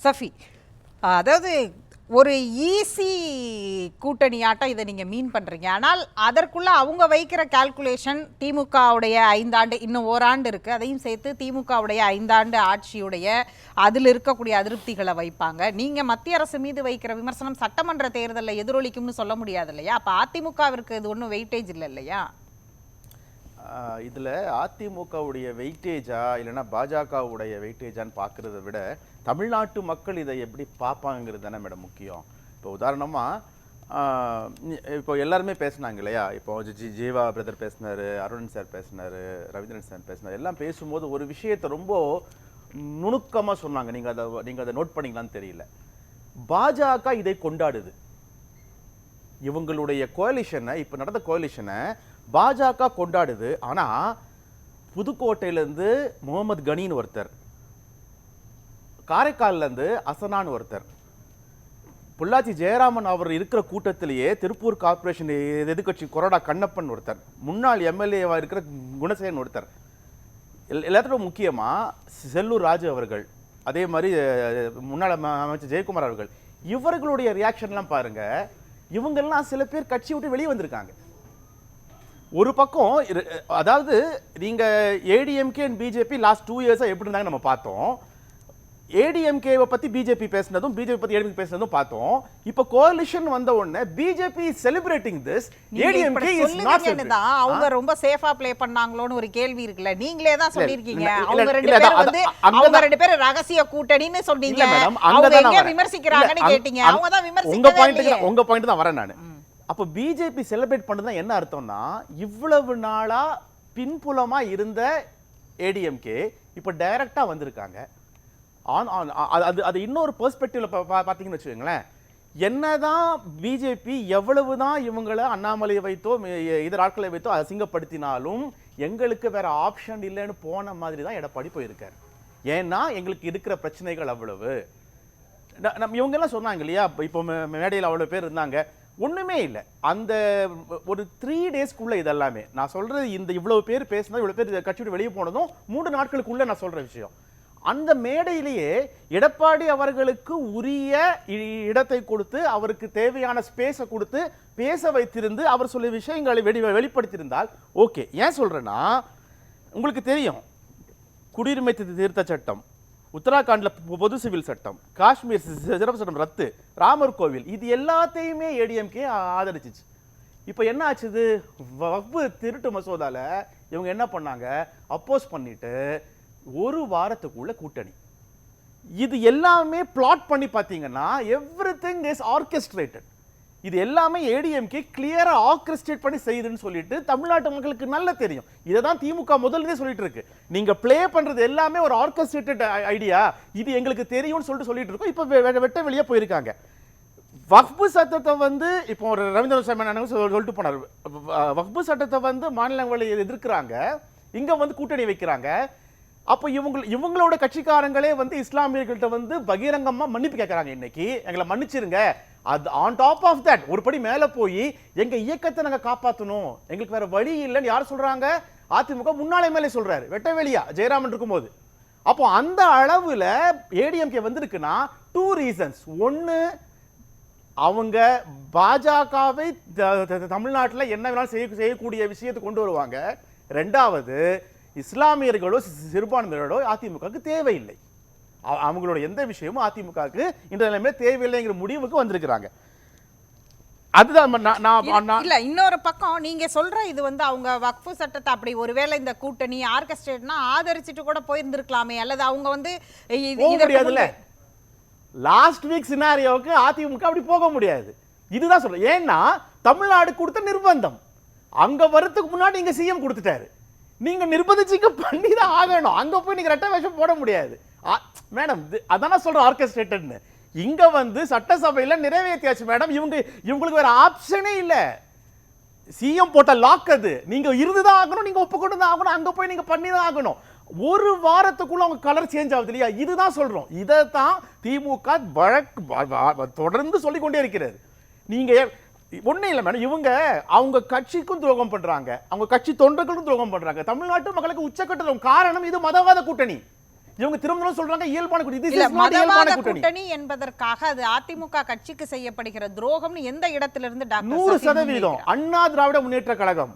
சஃபி, அதாவது ஒரு ஈஸி கூட்டணி ஆட்டம் இதை நீங்கள் மீன் பண்ணுறீங்க. ஆனால் அதற்குள்ளே அவங்க வைக்கிற கால்குலேஷன் திமுகவுடைய 5 ஆண்டு, இன்னும் ஓராண்டு இருக்குது, அதையும் சேர்த்து திமுகவுடைய 5 ஆண்டு ஆட்சியுடைய அதில் இருக்கக்கூடிய அதிருப்திகளை வைப்பாங்க. நீங்கள் மத்திய அரசு மீது வைக்கிற விமர்சனம் சட்டமன்ற தேர்தலில் எதிரொலிக்கும்னு சொல்ல முடியாது இல்லையா? அப்போ அதிமுகவிற்கு இது ஒன்றும் வெயிட்டேஜ் இல்லை இல்லையா? இதில் அதிமுகவுடைய வெயிட்டேஜா இல்லைன்னா பாஜகவுடைய வெயிட்டேஜான்னு பார்க்குறத விட தமிழ்நாட்டு மக்கள் இதை எப்படி பார்ப்பாங்கிறது தானே மேடம் முக்கியம். இப்போ உதாரணமாக இப்போ எல்லாருமே பேசினாங்க இல்லையா, இப்போ ஜீவா பிரதர் பேசினார், அருணன் சார் பேசினார், ரவீந்திரன் சார் பேசினார். எல்லாம் பேசும்போது ஒரு விஷயத்தை ரொம்ப நுணுக்கமாக சொன்னாங்க. நீங்கள் அதை நோட் பண்ணிங்களான்னு தெரியல. பாஜக இதை கொண்டாடுது. இவங்களுடைய கோலிஷனை, இப்போ நடந்த கோலிஷனை பாஜக கொண்டாடுது. ஆனால் புதுக்கோட்டையிலேருந்து முகமது கனின்னு ஒருத்தர், காரைக்கால்லேருந்து அசனான்னு ஒருத்தர், பொள்ளாச்சி ஜெயராமன் அவர் இருக்கிற கூட்டத்திலேயே திருப்பூர் கார்பரேஷன் எதிர்கட்சி கொறடா கண்ணப்பன் ஒருத்தர், முன்னாள் எம்எல்ஏவாக இருக்கிற குணசேகரன் ஒருத்தர், எல்லாத்தோட முக்கியமாக செல்லூர் ராஜு அவர்கள், அதே மாதிரி முன்னாள் அமைச்சர் ஜெயக்குமார் அவர்கள், இவர்களுடைய ரியாக்ஷன்லாம் பாருங்க. இவங்கெல்லாம் சில பேர் கட்சி விட்டு வெளியே வந்திருக்காங்க. ஒரு பக்கம் அதாவது நீங்க ஏடிஎம்கே அண்ட் பிஜேபி லாஸ்ட் 2 இயர்ஸா எப்படி இருந்தாங்க நம்ம பார்த்தோம். ஏடிஎம்கேவை பத்தி பிஜேபி பேசினதும் பிஜேபி பத்தி ஏடிஎம்கே பேசினதும் பார்த்தோம். இப்போ கோலிஷன் வந்த உடனே BJP is celebrating this, ADMK is not celebrating. அவங்க ரொம்ப சேஃபா ப்ளே பண்ணாங்களோன்னு ஒரு கேள்வி இருக்குல்ல, நீங்களே தான் சொல்லிருக்கீங்க. அவங்க ரெண்டு பேரும் ரகசிய கூட்டணின்னு சொன்னீங்க. அவங்க எங்க விமர்சிக்கிறாங்கன்னு கேட்டீங்க. அவங்க தான் விமர்சிக்கிறாங்க. உங்க பாயிண்ட் தான் வரேன் நான். அப்போ பிஜேபி செலிப்ரேட் பண்ணது என்ன அர்த்தம்னா, இவ்வளவு நாளா பின்புலமா இருந்த ஏடிஎம்கே இப்போ டைரக்டா வந்திருக்காங்க. அது இன்னொரு பெர்ஸ்பெக்டிவ்ல பார்த்தீங்கன்னு வச்சுக்கோங்களேன், என்னதான் பிஜேபி எவ்வளவுதான் இவங்களை அண்ணாமலையை வைத்தோ இதர ஆட்களை வைத்தோ அசிங்கப்படுத்தினாலும் எங்களுக்கு வேற ஆப்ஷன் இல்லைன்னு போன மாதிரி தான் எடப்பாடி போயிருக்காரு. ஏன்னா எங்களுக்கு இருக்கிற பிரச்சனைகள் அவ்வளவு. இவங்க எல்லாம் சொன்னாங்க இல்லையா, இப்போ மேடையில் அவ்வளவு பேர் இருந்தாங்க, ஒண்ணுமே இல்லை. அந்த ஒரு 3 டேஸ்க்குள்ள இதெல்லாமே நான் சொல்றது, இந்த இவ்வளவு பேர் பேசினது, இவ்வளவு பேர் கட்சியோட வெளியே போனதும் 3 நாட்களுக்குள்ள நான் சொல்ற விஷயம். அந்த மேடையிலேயே எடப்பாடி அவர்களுக்கு உரிய இடத்தை கொடுத்து, அவருக்கு தேவையான ஸ்பேஸை கொடுத்து பேச வைத்திருந்து, அவர் சொல்ல விஷயங்களை வெளிப்படுத்தியிருந்தால் ஓகே. ஏன் சொல்றேன்னா, உங்களுக்கு தெரியும் குடியுரிமை திருத்த சட்டம், உத்தராகண்ட்ல பொது சிவில் சட்டம், காஷ்மீர் சிறப்பு சட்டம் ரத்து, ராமர் கோவில், இது எல்லாத்தையுமே ஏடிஎம்கே ஆதரிச்சிச்சு. இப்போ என்ன ஆச்சுது, வக்ஃபு திருட்டு மசோதால இவங்க என்ன பண்ணாங்க, அப்போஸ் பண்ணிட்டு ஒரு வாரத்துக்குள்ள கூட்டணி. இது எல்லாமே பிளாட் பண்ணி பார்த்தீங்கன்னா எவ்ரிதிங் இஸ் ஆர்கெஸ்ட்ரேட்டட். இது எல்லாமே ஏடிஎம்கே கிளியரா ஆர்கெஸ்ட்ரேட் பண்ணி செய்யுதுன்னு சொல்லிட்டு தமிழ்நாட்டு மக்களுக்கு நல்லா தெரியும். இதை தான் திமுக முதல்ல சொல்லிட்டு இருக்கு. நீங்க பிளே பண்றது எல்லாமே ஒரு ஆர்கெஸ்ட்ரேட்டட் ஐடியா, இது எங்களுக்கு தெரியும்னு சொல்லிட்டு இருக்கோம். இப்போ வெட்ட வெளியே போயிருக்காங்க. வக்ஃபு சட்டத்தை இப்போ ஒரு ரவீந்திரன் சாமி சொல்லிட்டு போனார், வக்ஃபு சட்டத்தை மாநிலங்களை எதிர்க்கிறாங்க, இங்க கூட்டணி வைக்கிறாங்க. அப்போ இவங்களோட கட்சிக்காரங்களே இஸ்லாமியர்கள்ட்ட பகிரங்கமா மன்னிப்பு கேட்கறாங்க. இன்னைக்கு எங்களை மன்னிச்சிருங்க. அது ஆன் டாப் ஆஃப் தட் ஒரு படி மேல போய் எங்க இயக்கத்தை நாங்க காப்பாற்றணும், எங்களுக்கு வேற வழி இல்லைன்னு யார் சொல்றாங்க, அதிமுக முன்னாள் எம்எல்ஏ சொல்றாரு, வெட்டவெளியா ஜெயராமன் இருக்கும்போது. அப்போ அந்த அளவுல ஏடிஎம்கே வந்திருக்குன்னா 2 ரீசன்ஸ். ஒன்னு, அவங்க பாஜகவை தமிழ்நாட்டில் என்ன வேணாலும் செய்யக்கூடிய விஷயத்தை கொண்டு வருவாங்க. ரெண்டாவது, இஸ்லாமியர்களோ சிறுபான்மையினரோ அதிமுகவுக்கு தேவையில்லை, அவங்களோட எந்த விஷயமும் அதிமுகவுக்கு இந்த நிலைமையில தேவையில்லைங்கிற முடிவுக்கு வந்திருக்கிறாங்க. அதுதான் இல்ல. இன்னொரு பக்கம் நீங்க சொல்ற இது அவங்க வக்ஃபு சட்டத்தை அப்படி ஒருவேளை இந்த கூட்டணி ஆர்கெஸ்ட்ரேட்னா ஆதரிச்சிட்டு கூட போயிருந்திருக்கலாமே, அல்லது அவங்க முடியாதுல்ல. லாஸ்ட் வீக் சினாரியோவுக்கு அதிமுக அப்படி போக முடியாது. இதுதான் சொல்றேன். ஏன்னா தமிழ்நாடு கொடுத்த நிர்பந்தம், அங்க வரதுக்கு முன்னாடி இங்க சிஎம் கொடுத்துட்டாரு, நீங்க நிர்பந்திச்சிங்க பண்ணி தான் ஆகணும். அங்க போய் நீங்க ரெட்டை வேஷம் போட முடியாது மேடம். அதான் சொல்ற ஆர்கெஸ்ட்ரேட்டட்னு. இங்க சட்டசபையில நிறைவேற்றியாச்சு மேடம். இவங்களுக்கு வேற ஆப்ஷனே இல்ல. சிஎம் போட்ட லாக் அது. நீங்க இருந்துதான் ஆகணும், நீங்க ஒப்புக்கொண்டு தான் ஆகணும், அங்க போய் நீங்க பண்ணி தான் ஆகணும். ஒரு வாரத்துக்குள்ள அவங்க கலர் சேஞ்ச் ஆகுது இல்லையா, இதுதான் சொல்றோம். இதைத்தான் திமுக தொடர்ந்து சொல்லிக் கொண்டே இருக்கிறது. நீங்க ஒன்றும் இல்லை மேடம், இவங்க அவங்க கட்சிக்கும் துரோகம் பண்றாங்க, அவங்க கட்சி தொண்டர்களுக்கும் துரோகம் பண்றாங்க, தமிழ்நாட்டு மக்களுக்கு உச்சக்கட்ட காரணம் இது மதவாத கூட்டணி. இவங்க திரும்ப சொல்றாங்க இயல்பான கூட்டணி. This இல்ல is not இயல்பான மதவாத கூட்டணி. கூட்டணி என்பதற்காக அது அதிமுக கட்சிக்கு செய்யப்படுகிற துரோகம்னு எந்த இடத்திலிருந்து டாக்டர் 100% அண்ணா திராவிட முன்னேற்ற கழகம்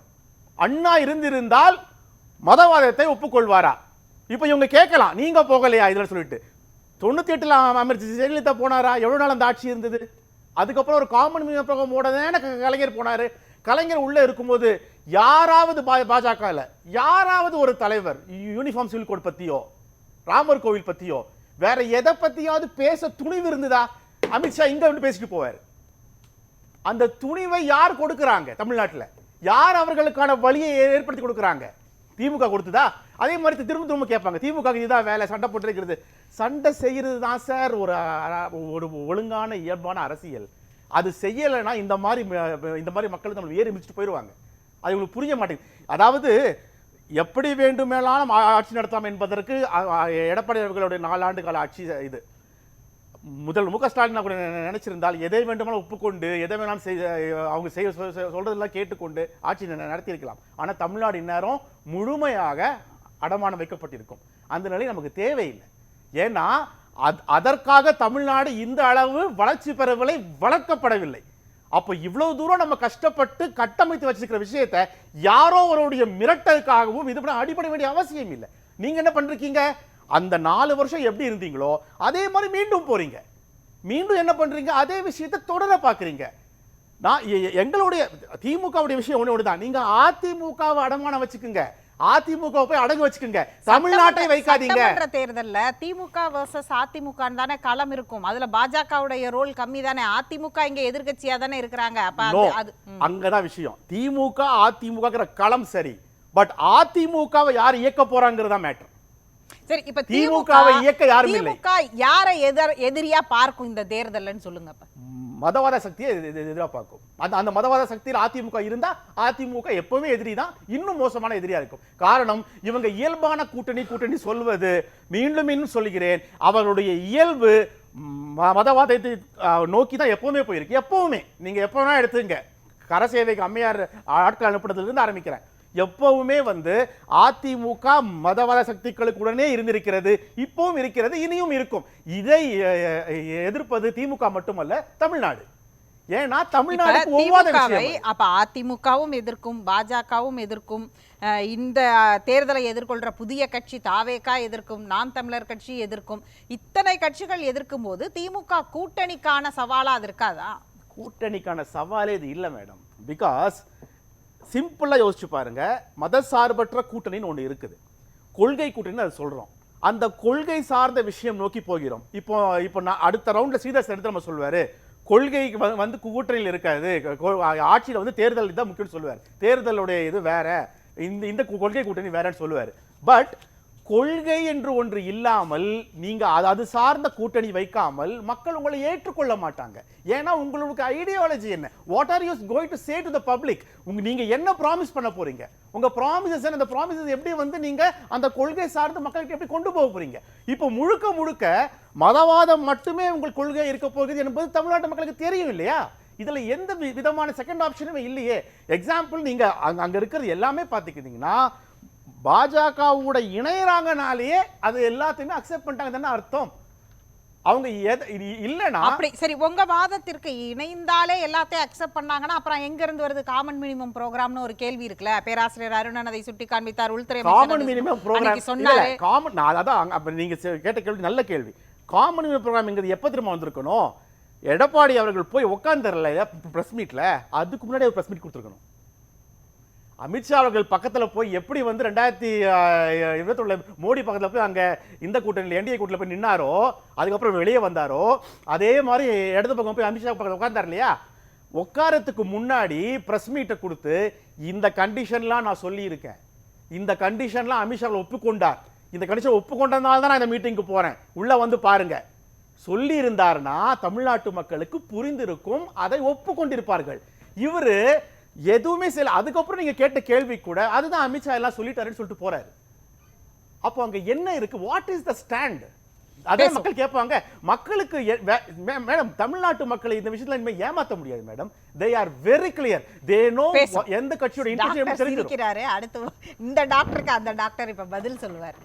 அண்ணா இருந்திருந்தால் மதவாதத்தை ஒப்புக்கொள்வாரா? இப்ப இவங்க கேட்கலாம், நீங்க போகலையா இதுல சொல்லிட்டு. 98ல அமர்ச்சி ஜெயலலிதா போனாரா? எவ்வளவு நாள் அந்த ஆட்சி இருந்தது? அதுக்கப்புறம் ஒரு காமன் மினிமம் ப்ரோக்ராமோட தானே கலைஞர் போனாரு. கலைஞர் உள்ள இருக்கும்போது யாராவது பாஜகல யாராவது ஒரு தலைவர் யூனிஃபார்ம் சிவில் கோட் பத்தியோ ராமர் கோவில் பத்தியோ வேற எதை பத்தியாவது பேச துணிவு இருந்ததா? அமித்ஷா இங்க வந்து பேசிட்டு போவார். அந்த துணிவை யார் கொடுக்கறாங்க? தமிழ்நாட்டில் யார் அவர்களுக்கான வழியை ஏற்படுத்தி கொடுக்கறாங்க? திமுக கொடுத்ததா? அதே மாதிரி திரும்ப கேட்பாங்க, திமுக இதுதான் வேலை, சண்டை போட்டுருக்கிறது. சண்டை செய்யறது தான் சார் ஒரு ஒழுங்கான இயல்பான அரசியல். அது செய்யலைன்னா இந்த மாதிரி மக்கள் நம்ம ஏறி மிதிச்சுட்டு போயிடுவாங்க. அது உங்களுக்கு புரிய மாட்டேங்குது. அதாவது எப்படி வேண்டுமேனாலும் ஆட்சி நடத்தலாம் என்பதற்கு எடப்பாடி அவர்களுடைய 4 ஆண்டு கால ஆட்சி இது. முதல் மு க ஸ்டாலின் கூட நினைச்சிருந்தால் எதை வேண்டுமானாலும் ஒப்புக்கொண்டு எதை வேணாலும் அவங்க சொல்றதெல்லாம் கேட்டுக்கொண்டு ஆட்சி நடத்தியிருக்கலாம். ஆனால் தமிழ்நாடு இந்நேரம் முழுமையாக அடமானம் வைக்கப்பட்டிருக்கும். அந்த நிலை நமக்கு தேவையில்லை. ஏன்னா அதற்காக தமிழ்நாடு இந்த அளவு வளர்ச்சி பெறவில்லை, வளர்க்கப்படவில்லை. அப்போ இவ்வளவு தூரம் நம்ம கஷ்டப்பட்டு கட்டமைத்து வச்சிருக்கிற விஷயத்தை யாரோ ஒருவருடைய மிரட்டலுக்காகவும் இது பண்ண அடிப்படை வேண்டிய அவசியம் இல்லை. நீங்க என்ன பண்றீங்க? அந்த 4 வருஷம் எப்படி இருந்தீங்களோ அதே மாதிரி மீண்டும் போறீங்க. மீண்டும் என்ன பண்றீங்க? அதே விஷயத்தை தொடர பாக்குறீங்க. நான் எங்களுடைய திமுகவுடைய விஷயம் ஒண்ணுதான். நீங்க அதிமுகவை அடமானம் வச்சுக்குங்க, அதிமுக போய் அடங்கு வச்சுக்குங்க, தமிழ்நாட்டை வைக்காதீங்க. சட்டமன்ற தேர்தல்ல திமுக vs அதிமுக தானே களம் இருக்கும். அதுல பாஜகவுடைய ரோல் கம்மி தானே. அதிமுக இங்க எதிர்க்கட்சியா தானே இருக்கிறாங்க. அப்ப அது அங்கதான் விஷயம். திமுக அதிமுக களம் சரி, பட் அதிமுகவை யார் இயக்க போறாங்கிறதா மேட்டர். சரி, இப்ப திமுகவை இயக்க யாரும் இல்லை. திமுக யாரை எதிரியா பார்க்கும் இந்த தேர்தல்னு சொல்லுங்க. மதவாத சக்தியை எதிராக பார்க்கும். அந்த மதவாத சக்தியில் அதிமுக இருந்தா அதிமுக எப்பவுமே எதிரி தான், இன்னும் மோசமான எதிரியா இருக்கும். காரணம், இவங்க இயல்பான கூட்டணி சொல்வது, மீண்டும் சொல்லுகிறேன், அவருடைய இயல்பு மதவாதத்தை நோக்கி தான் எப்பவுமே போயிருக்கு. எப்பவுமே நீங்க எப்பவுமே எடுத்துங்க, கரசேவைக்கு அம்மையார் ஆட்கள் அனுப்புறதுல இருந்து ஆரம்பிக்கிறேன். எப்பவுமே அதிமுக மதவாத சக்திகளுக்கு உடனே இருந்திருக்கிறது, இப்பவும் இருக்கிறது, இனியும் இருக்கும். இதை எதிர்ப்பது திமுக மட்டுமல்ல, தமிழ்நாடு. ஏன்னா தமிழ்நாடு அப்ப அதிமுகவும் எதிர்க்கும், பாஜகவும் எதிர்க்கும், இந்த தேர்தலை எதிர்கொள்ற புதிய கட்சி தாவேகா எதிர்க்கும், நாம் தமிழர் கட்சி எதிர்க்கும். இத்தனை கட்சிகள் எதிர்க்கும் போது திமுக கூட்டணிக்கான சவாலா அது இருக்காதா? கூட்டணிக்கான சவாலே இது இல்லை மேடம். பிகாஸ் சிம்பிளா யோசிச்சு பாருங்க, மதசார்பற்ற கூட்டணின்னு ஒன்று இருக்குது, கொள்கை கூட்டணி அது சொல்றோம். அந்த கொள்கை சார்ந்த விஷயம் நோக்கி போகிறோம். இப்போ நான் அடுத்த ரவுண்ட்ல ஸ்ரீதர் எடுத்து நம்ம சொல்வாரு, கொள்கை கூட்டணியில் இருக்காது, ஆட்சியில் தேர்தல் தான் முக்கியம்னு சொல்லுவார். தேர்தலுடைய இது வேற, இந்த கொள்கை கூட்டணி வேறன்னு சொல்லுவார். பட் கொள்கை என்று ஒன்று இல்லாமல் நீங்க அது சார்ந்த கூட்டணி வைக்காமல் மக்கள் உங்களை ஏற்றுக்கொள்ள மாட்டாங்க. ஏன்னா உங்களுக்கு ஐடியாலஜி என்ன? What are you going to say to the public? நீங்க என்ன ப்ராமிஸ் பண்ண போறீங்க? உங்க ப்ராமிசஸ், அந்த ப்ராமிசஸ் எப்படி நீங்க அந்த கொள்கை சார்ந்து மக்களுக்கு எப்படி கொண்டு போக போறீங்க? இப்போ முழுக்க மதவாதம் மட்டுமே உங்கள் கொள்கை இருக்க போகுது என்பது தமிழ்நாட்டு மக்களுக்கு தெரியும் இல்லையா? இதுல எந்த விதமான செகண்ட் ஆப்ஷனுமே இல்லையே. எக்ஸாம்பிள், நீங்க அங்க இருக்கிறது எல்லாமே பாத்துக்கிட்டீங்கன்னா பாஜகவோட இணையறாங்கனாலேயே அது எல்லாத்தையுமே அக்செப்ட் பண்ணிட்டாங்க தானே அர்த்தம். அவங்க இல்லனா அப்படி சரி, உங்க வாதத்திற்கு இணைந்தாலே எல்லாத்தையும் அக்செப்ட் பண்ணாங்கன்னா அப்புறம் எங்க இருந்து வருது காமன் மினிமம் ப்ரோக்ராம்னு ஒரு கேள்வி இருக்குல்ல. பேராசிரியர் அருணன் அதை சுட்டி காண்பித்தார். உள்துறை காமன் மினிமம் ப்ரோக்ராம் சொன்னாரு. காமன் அதான் அப்ப நீங்க கேட்ட கேள்வி நல்ல கேள்வி. காமன் மினிமம் ப்ரோக்ராம்ங்கிறது எப்ப திரும்ப வந்திருக்கணும்? எடப்பாடி அவர்கள் போய் உட்கார்ந்துறல பிரஸ் மீட்ல, அதுக்கு முன்னாடி ஒரு பிரஸ் மீட் கொடுத்துருக்கணும். அமித்ஷா அவர்கள் பக்கத்துல போய் எப்படி 2021 மோடி பக்கத்துல போய் அங்க இந்த கூட்டணியில் என்டிஏ கூட்டணியில் போய் நின்னாரோ, அதுக்கப்புறம் வெளியே வந்தாரோ, அதே மாதிரி இடது பக்கம் போய் அமித்ஷா பக்கத்தில் உட்கார்ந்தார் இல்லையா? உட்காரத்துக்கு முன்னாடி பிரஸ் மீட்டை கொடுத்து இந்த கண்டிஷன்லாம் நான் சொல்லி இருக்கேன், இந்த கண்டிஷன்லாம் அமித்ஷா ஒப்புக்கொண்டார், இந்த கண்டிஷன் ஒப்புக்கொண்டதுனால தான் நான் இந்த மீட்டிங்க்கு போறேன், உள்ள பாருங்க சொல்லி இருந்தாருன்னா தமிழ்நாட்டு மக்களுக்கு புரிந்திருக்கும், அதை ஒப்புக்கொண்டிருப்பார்கள். இவரு எதுவுமே செய்யல. அதுக்கப்புறம் நீங்க கேட்ட கேள்வி கூட அதுதான் அமித்ஷா எல்லாம் சொல்லிட்டாருன்னு சொல்லிட்டு போறாரு. அப்போ அங்க என்ன இருக்கு? What is the stand? அதே மக்கள் கேட்பாங்க. மக்களுக்கு மேடம், தமிழ்நாட்டு மக்களை இந்த விஷயத்துல இனிமே ஏமாத்த முடியாது madam. they are very clear, they know எந்த கட்சியோட இன்ட்ரெஸ்ட் தெரிஞ்சிருக்கிறாரு. அடுத்து இந்த டாக்டருக்கு அந்த டாக்டர் இப்ப பதில் சொல்லுவார்.